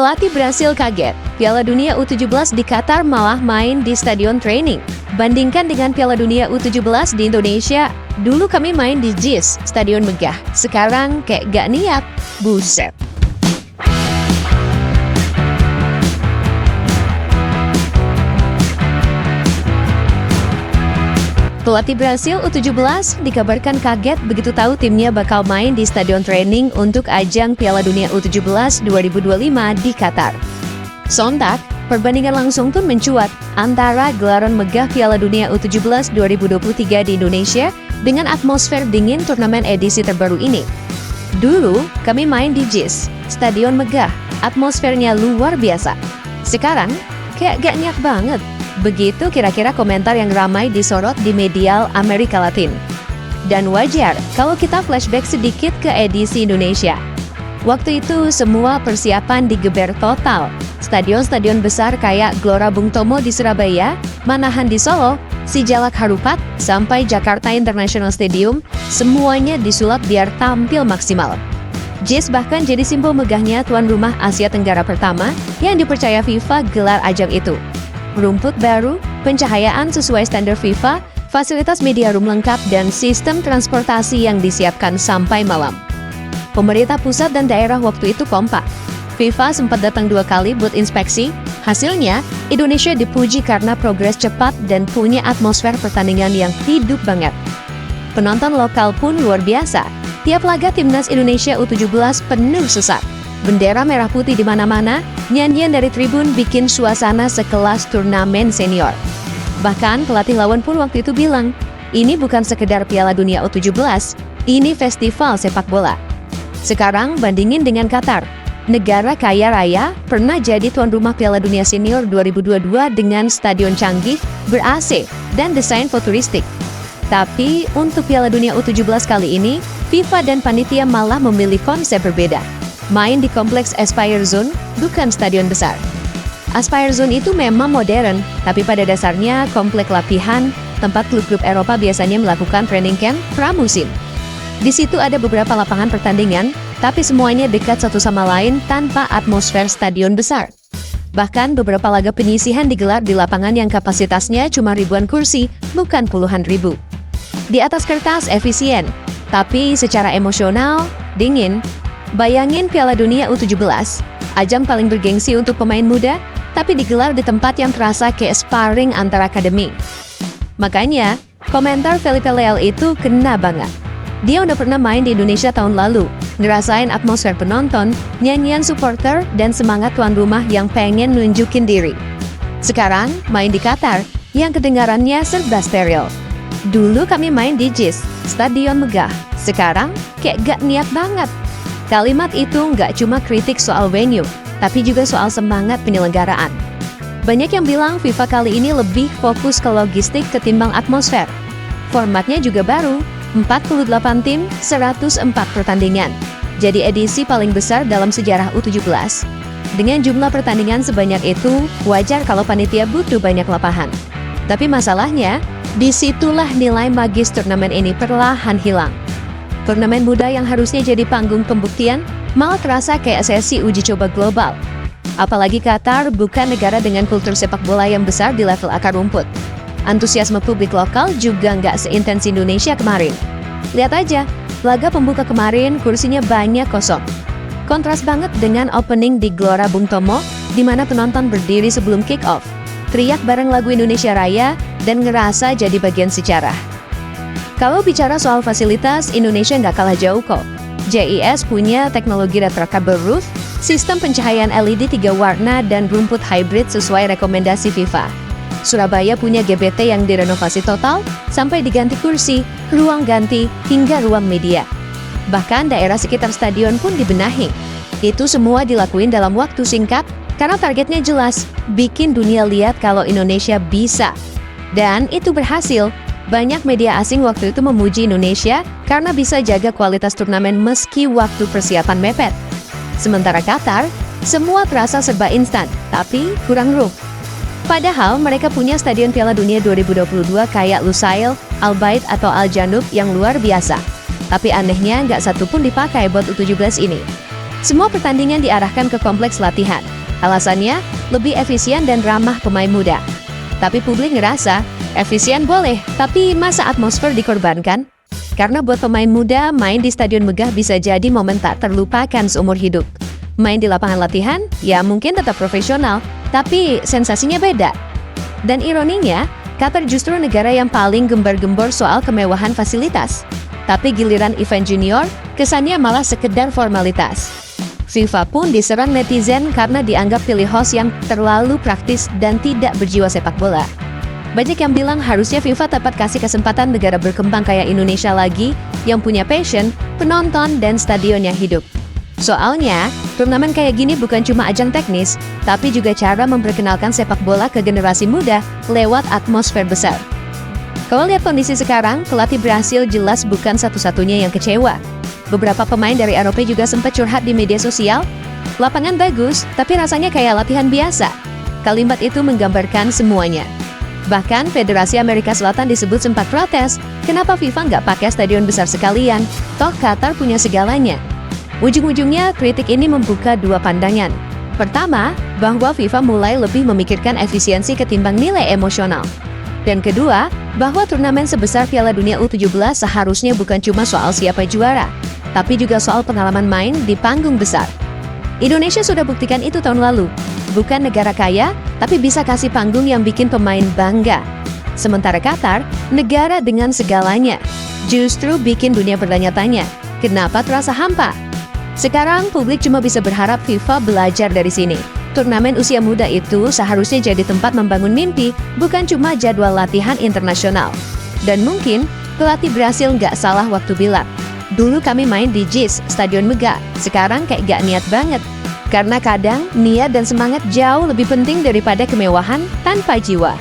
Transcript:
Pelatih Brasil kaget, Piala Dunia U17 di Qatar malah main di stadion training. Bandingkan dengan Piala Dunia U17 di Indonesia, dulu kami main di JIS, stadion megah. Sekarang kayak gak niat, buset. Pelatih Brasil U17 dikabarkan kaget begitu tahu timnya bakal main di stadion training untuk ajang Piala Dunia U17 2025 di Qatar. Sontak, perbandingan langsung pun mencuat antara gelaran megah Piala Dunia U17 2023 di Indonesia dengan atmosfer dingin turnamen edisi terbaru ini. Dulu, kami main di JIS, stadion megah, atmosfernya luar biasa. Sekarang, kayak gak niat banget. Begitu kira-kira komentar yang ramai disorot di media Amerika Latin. Dan wajar kalau kita flashback sedikit ke edisi Indonesia. Waktu itu semua persiapan digeber total. Stadion-stadion besar kayak Gelora Bung Tomo di Surabaya, Manahan di Solo, Sijalak Harupat, sampai Jakarta International Stadium, semuanya disulap biar tampil maksimal. JIS bahkan jadi simbol megahnya tuan rumah Asia Tenggara pertama yang dipercaya FIFA gelar ajang itu. Rumput baru, pencahayaan sesuai standar FIFA, fasilitas media room lengkap, dan sistem transportasi yang disiapkan sampai malam. Pemerintah pusat dan daerah waktu itu kompak. FIFA sempat datang 2 kali buat inspeksi. Hasilnya, Indonesia dipuji karena progres cepat dan punya atmosfer pertandingan yang hidup banget. Penonton lokal pun luar biasa. Tiap laga timnas Indonesia U17 penuh sesak. Bendera merah putih di mana-mana, nyanyian dari tribun bikin suasana sekelas turnamen senior. Bahkan pelatih lawan pun waktu itu bilang, ini bukan sekedar Piala Dunia U17, ini festival sepak bola. Sekarang bandingin dengan Qatar. Negara kaya raya pernah jadi tuan rumah Piala Dunia Senior 2022 dengan stadion canggih, ber-AC, dan desain futuristik. Tapi untuk Piala Dunia U17 kali ini, FIFA dan panitia malah memilih konsep berbeda. Main di kompleks Aspire Zone, bukan stadion besar. Aspire Zone itu memang modern, tapi pada dasarnya komplek latihan, tempat klub-klub Eropa biasanya melakukan training camp pramusim. Di situ ada beberapa lapangan pertandingan, tapi semuanya dekat satu sama lain tanpa atmosfer stadion besar. Bahkan beberapa laga penyisihan digelar di lapangan yang kapasitasnya cuma ribuan kursi, bukan puluhan ribu. Di atas kertas efisien, tapi secara emosional, dingin. Bayangin Piala Dunia U17, ajang paling bergengsi untuk pemain muda, tapi digelar di tempat yang terasa kayak sparring antar akademi. Makanya, komentar Felipe Leal itu kena banget. Dia udah pernah main di Indonesia tahun lalu, ngerasain atmosfer penonton, nyanyian supporter, dan semangat tuan rumah yang pengen nunjukin diri. Sekarang, main di Qatar, yang kedengarannya serba steril. Dulu kami main di JIS, stadion megah. Sekarang, kayak gak niat banget. Kalimat itu nggak cuma kritik soal venue, tapi juga soal semangat penyelenggaraan. Banyak yang bilang FIFA kali ini lebih fokus ke logistik ketimbang atmosfer. Formatnya juga baru, 48 tim, 104 pertandingan. Jadi edisi paling besar dalam sejarah U17. Dengan jumlah pertandingan sebanyak itu, wajar kalau panitia butuh banyak lapangan. Tapi masalahnya, disitulah nilai magis turnamen ini perlahan hilang. Turnamen muda yang harusnya jadi panggung pembuktian malah terasa kayak sesi uji coba global. Apalagi Qatar bukan negara dengan kultur sepak bola yang besar di level akar rumput. Antusiasme publik lokal juga nggak seintens Indonesia kemarin. Lihat aja, laga pembuka kemarin kursinya banyak kosong. Kontras banget dengan opening di Gelora Bung Tomo, di mana penonton berdiri sebelum kick-off, teriak bareng lagu Indonesia Raya, dan ngerasa jadi bagian sejarah. Kalau bicara soal fasilitas, Indonesia nggak kalah jauh kok. JIS punya teknologi retractable roof, sistem pencahayaan LED 3 warna, dan rumput hybrid sesuai rekomendasi FIFA. Surabaya punya GBT yang direnovasi total, sampai diganti kursi, ruang ganti, hingga ruang media. Bahkan daerah sekitar stadion pun dibenahi. Itu semua dilakuin dalam waktu singkat, karena targetnya jelas, bikin dunia lihat kalau Indonesia bisa. Dan itu berhasil. Banyak media asing waktu itu memuji Indonesia karena bisa jaga kualitas turnamen meski waktu persiapan mepet. Sementara Qatar, semua terasa serba instan, tapi kurang ruh. Padahal mereka punya stadion Piala Dunia 2022 kayak Lusail, Al Bayt atau Al Janoub yang luar biasa. Tapi anehnya nggak satu pun dipakai buat U17 ini. Semua pertandingan diarahkan ke kompleks latihan. Alasannya, lebih efisien dan ramah pemain muda. Tapi publik ngerasa, efisien boleh, tapi masa atmosfer dikorbankan? Karena buat pemain muda, main di stadion megah bisa jadi momen tak terlupakan seumur hidup. Main di lapangan latihan, ya mungkin tetap profesional, tapi sensasinya beda. Dan ironinya, Qatar justru negara yang paling gembar-gembor soal kemewahan fasilitas. Tapi giliran event junior, kesannya malah sekedar formalitas. FIFA pun diserang netizen karena dianggap pilih host yang terlalu praktis dan tidak berjiwa sepak bola. Banyak yang bilang harusnya FIFA tepat kasih kesempatan negara berkembang kayak Indonesia lagi yang punya passion, penonton, dan stadion yang hidup. Soalnya, turnamen kayak gini bukan cuma ajang teknis, tapi juga cara memperkenalkan sepak bola ke generasi muda lewat atmosfer besar. Kalau lihat kondisi sekarang, pelatih Brasil jelas bukan satu-satunya yang kecewa. Beberapa pemain dari Eropa juga sempat curhat di media sosial. Lapangan bagus, tapi rasanya kayak latihan biasa. Kalimat itu menggambarkan semuanya. Bahkan Federasi Amerika Selatan disebut sempat protes, kenapa FIFA nggak pakai stadion besar sekalian? Toh Qatar punya segalanya. Ujung-ujungnya kritik ini membuka dua pandangan. Pertama, bahwa FIFA mulai lebih memikirkan efisiensi ketimbang nilai emosional. Dan kedua, bahwa turnamen sebesar Piala Dunia U17 seharusnya bukan cuma soal siapa juara, tapi juga soal pengalaman main di panggung besar. Indonesia sudah buktikan itu tahun lalu. Bukan negara kaya, tapi bisa kasih panggung yang bikin pemain bangga. Sementara Qatar, negara dengan segalanya, justru bikin dunia bertanya-tanya, kenapa terasa hampa? Sekarang publik cuma bisa berharap FIFA belajar dari sini. Turnamen usia muda itu seharusnya jadi tempat membangun mimpi, bukan cuma jadwal latihan internasional. Dan mungkin pelatih Brasil nggak salah waktu bilang, dulu kami main di JIS, stadion megah, sekarang kayak gak niat banget. Karena kadang niat dan semangat jauh lebih penting daripada kemewahan tanpa jiwa.